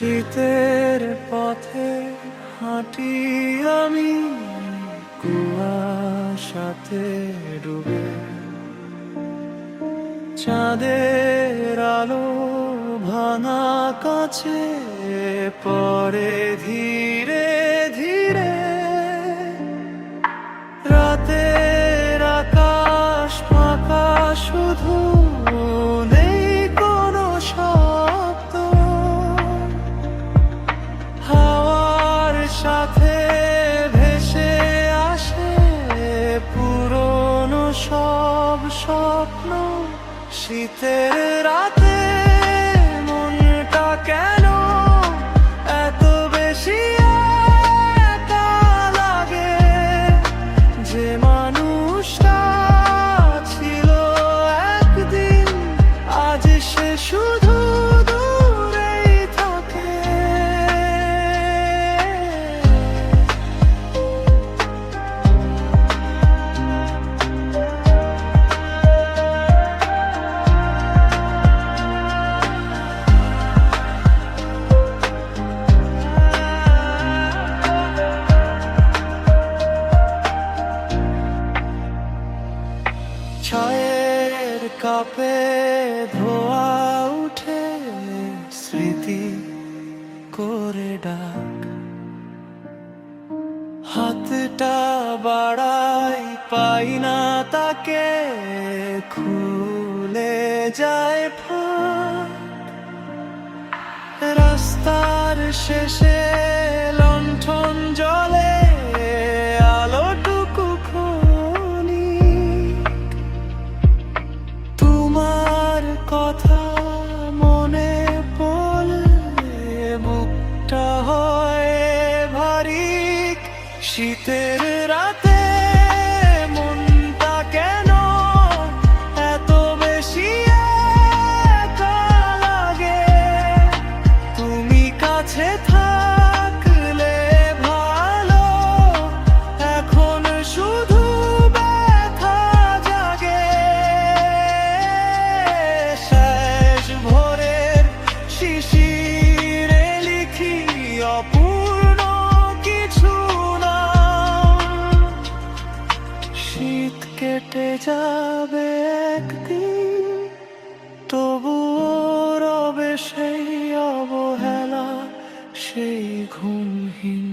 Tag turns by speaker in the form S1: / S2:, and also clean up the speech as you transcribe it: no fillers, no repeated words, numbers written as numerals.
S1: শীতের পথে হাঁটি আমি কুয়াশাতে ডুবে, চাঁদের আলো ভাঙা কাছে পড়ে ধীরে ধীরে। রাতের আকাশ ফাঁকা, শুধু নেই কোনো শব্দ। হাওয়ার সাথে ভেসে আসে পুরনো সব স্বপ্ন। শীতের রাতে মনটা কেন এত বেশি একা লাগে? যে মানুষটা ছিল একদিন, আজ সে শুধু দূরেই থাকে। চায়ের কাপে ধোয়া উঠে স্মৃতি করে ডাক। হাতটা বাড়াই, পাই না তাকে, খুলে যায় ফাঁক। রাস্তার শেষে লণ্ঠন জ্বলে, আলোটুকু ক্ষণিক। তোমার কথা মনে পড়লে বুকটা হয় ভারী। শীতের রাতে মনটা কেন এত বেশি একা লাগে? তুমি কাছে থাকলে ভালো, এখন শুধু ব্যথা জাগে। শেষ ভোরের শিশিরে লিখি অপূর্ণ কিছু নাম। শীত কেটে যাবে একদিন, তবুও রবে সেই অবহেলা, সেই ঘুমহীন